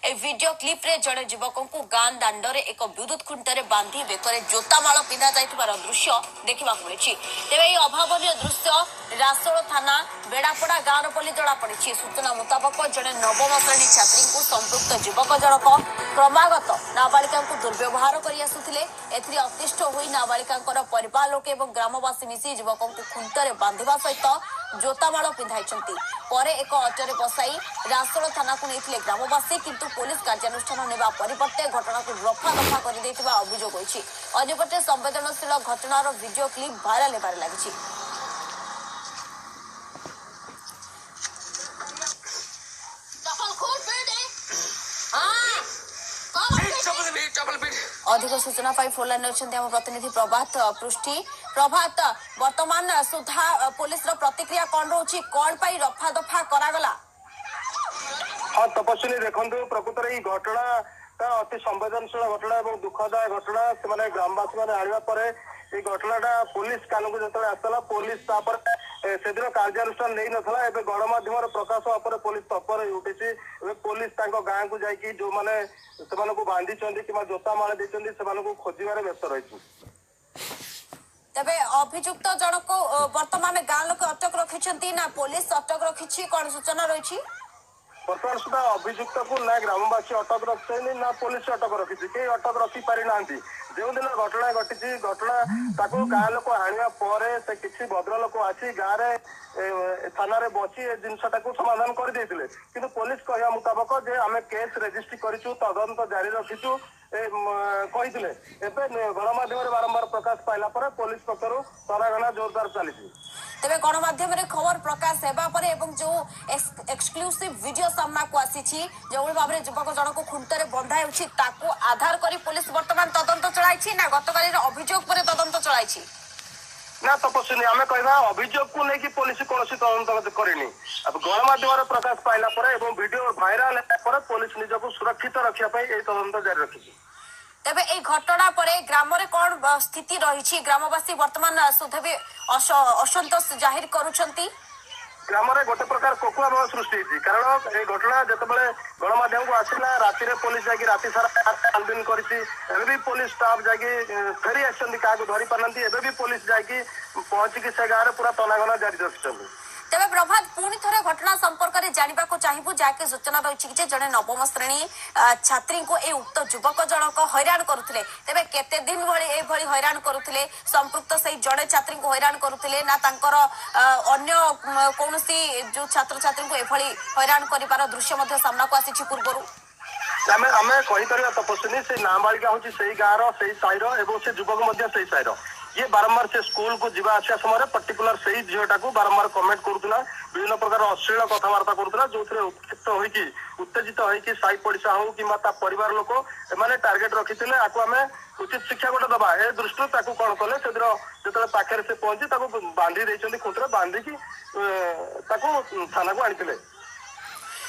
ए video clip रे जड़े युवक को गां दांडरे एक विद्युत खुंटे बांधी बेकरे जोतामाल पिंधा जाइथिबार दृश्य देखा मिली। तेरे यह अभावन दृश्य रासोल थाना बेड़ापड़ा गांव बोली जमापड़ी। सूचना मुताबक जड़े नवम श्रेणी छात्री को संपृक्त युवक जनक क्रमागत नाबालिका दुर्व्यवहार करते अतिष्ठ हो नाबालिका परिवार लोके ग्रामवासी मिसी युवक को खुंटे बांधा सहित जोतामाल पिंधाई पर एक अटोरे बसाई रासोल थाना को नहीं ग्रामवासी किंतु पुलिस कार्यानुष्ठान नेबा परिवर्ते घटना को रफा दफा कर अभियोग होइछि। अन्यपटे संवेदनशील घटनार वीडियो क्लिप भाइराल हेबार लागिछि। अधिक सूचना पाई फोन लाइन अच्छे आम प्रतिनिधि प्रभात पृष्टि। प्रभात वर्तमान सुधा पुलिस प्रतिक्रिया कौन रोची कौन पाई रफा दफा करागला? हाँ तपस्विनी देखो प्रकृत ये घटना अति संवेदनशील घटना और दुखदायक घटना से ग्रामवासी मैंने आने पर ये घटनाटा पुलिस कान को जो आसला पुलिस से दिन कार्यानुष्ठान नहीं नाला एवं गणमाध्यम प्रकाश पर पुलिस तत्पर उठी पुलिस गाँव को जाकि जो मैंने से बांधी कि जोता माड़ देती से खोजार व्यस्त रही। तबे अभियुक्त जनक वर्तमान गाँव लोक अटक रखिछंती ना पुलिस अटक रखिछि कौन सूचना रही? बर्तमान सुधा अभियुक्त को ना ग्रामवासी अटक रखी ना पुलिस अटक रखी कई अटक रखी पारि ना जो दिन घटना घटी घटना गाँ लोक आने पर से किसी भद्रलोक आसी गाँव थाना बसी जिनसा समाधान करदे कि पुलिस कहवा मुताबक जे आम केस रेजिस्ट्री करूँ तदंत जारी रखीचु कहते गणमाध्यम बारंबार प्रकाश पाइला पुलिस पक्षर तनाघना जोरदार चली। तेरे गणमाध्यम खबर प्रकाश होगा पर जो एक्सक्लूसिव वीडियो सामना को आसी जो भाव में युवक जनक खुंटे बंधा हो आधार कर पुलिस वर्तमान तदंत चलाई ना गतकाल अभियोग पर तदंत चलाई ना तपस्विनी आम कह अभियोग को लेकिन पुलिस कौन तदंत करनी गणमाध्यम प्रकाश पाइला वीडियो भाइराल पर पुलिस निजक सुरक्षित रखापी तदंत जारी रखी। तेबे ए घटना पर ग्राम रे कौन स्थिति रही? ग्रामवासी वर्तमान सुधा भी असंतोष जाहिर करुछंती। ग्राम रे गोटे प्रकार कोकुआ भाव सृष्टि होती कारण ये घटना जितेबाला गणमाध्यम को आसला राति पुलिस जाकि राति सारा छानबीन कर पुलिस स्टाफ जाकि फेरी आसछंती क्या धरी पारती एबे भी पुलिस जाकि पहुंचिकी से गाँव पूरा तनाघना जारी रखिछंती। तेबे प्रभात पुणी थे घटना संपर्क में जानवा चाहबू जहाँकि सूचना रही जड़े नवम श्रेणी छात्री को ए उक्त युवक जनक हैरान करुले तेबे केते दिन भली हैरान करुले संपृक्त से जड़े छात्री को हैरान करुले ना तांकर अन्य कौन जो छात्र छात्री को एभली हैरान कर दृश्य सामना को आसी पूर्व आम कहीपर तपस्विनी से नाबालिका हूँ से गाँव से साईर और से युवक से साईर ये बारंबार से स्कूल को जीवा आसा समय पर्टिकुलर से झीटा को बारंबार कमेंट करुला विभिन्न प्रकार अश्लील कथबार्ता करुला जो उत्क्षिप्त होगी उत्तेजित होगी साई पड़िशा हो कि परिवार लोक एमाने टार्गेट रखी आम उचित शिक्षा गोटे दबा ए दृष्टि कौन कले से जो पाखे से पहुंची बांधी देती खुंटे बांधिकी थाना को आनी।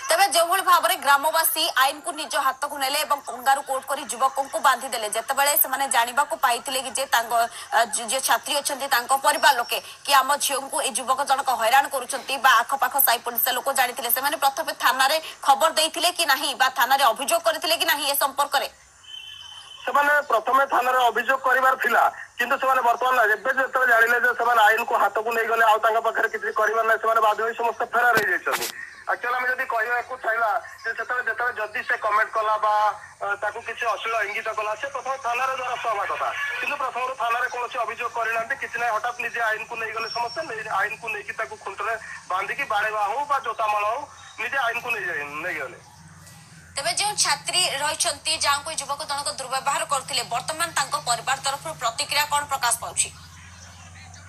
तेबे जो भाव में ग्रामवासी आईन को निज हाथ को नेले कंगारू कोर्ट कर युवकों को बांधी देले जेतेबेले से जानवा पाइथिले कि जे छात्री अच्छा परिवार लोके कि आम झील को युवक जनक हैरान करुछंती बा आखपाख साई पड़िशा लोक जानिथिले से माने प्रथमे थाना रे खबर देइथिले कि नाही बा थाना रे अभियोग करथिले कि नाही ए संपर्क रे से प्रथमे थाना रे अभियोग करिवार थिला किंतु से वर्तमान एबे जतले जानिले जे से आईन को हाथ को नहीं गले आ पाखे किसी करिवार नै से बाध्य होई समस्त फेरार हो जाइछंती। एक्चुअली आम जब कहवाक चाहिए जो जदि से कमेंट कला किसी अश्लील इंगित कला से प्रथम थाना द्वारा हवा कथा कि प्रथम थाना कौन अभियोग करना कि ना हठात निजे आईन को नहीं गले समस्त आईन को लेकिन खुंटे बांधिकी बाड़ेवा हो जोतामाल हो निजे आईन को नहीं गले। तेबे जो छात्री रही जहाँ को युवक जनक दुर्व्यवहार करते वर्तमान परिवार तरफ प्रतिक्रिया कौन प्रकाश पाउछि?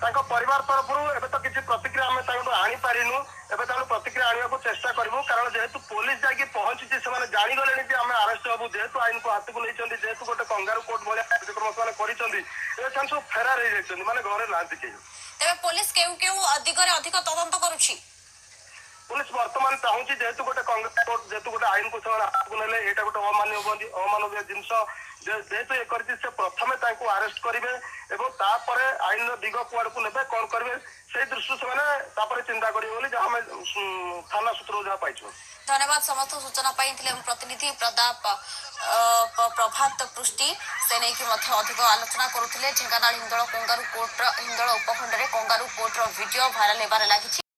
परिवार तरफ एबे तो किसी प्रतिक्रिया आम आनी पारिनु एवं प्रतिक्रिया आने को चेष्टा करूँ कारण जेहेतु पुलिस जाकि पहुंची से जानीगले आम आरेस्ट हबू जेहेतु आईन को हाथ को नहीं जेहेतु गोटे कंगारू कोर्ट भाया कार्यक्रम से सब फेरार हो जाती माने घरे ना कहीं। तेबे पुलिस केउ केउ दिगरे अधिक तदंत करुछि? पुलिस वर्तमान चाहूँगी जेहेतु गोटे कांग्रेस कोर्ट जेहेतु गोटे आईन को हाथ को नेले एटा गोटे अमानवीय जिनस जेहेतु ये करछि से प्रथमे तांको अरेस्ट करिवे एवं तापर आईन दिग कुआड़ को नेबे कौन करिवे से दृष्टि से चिंता करिवे बोली जहाँ हमें थाना सूत्र जहाँ पाइछु। धन्यवाद समस्त सूचना प्रतिनिधि प्रभात पृष्टि से नहीं कि अधिक आलोचना करुले ढेंकानाल हिंदोल कंगारू कोर्ट हिंदोल उपखंड में कंगारू कोर्टर वीडियो भाइराल होबार लगी।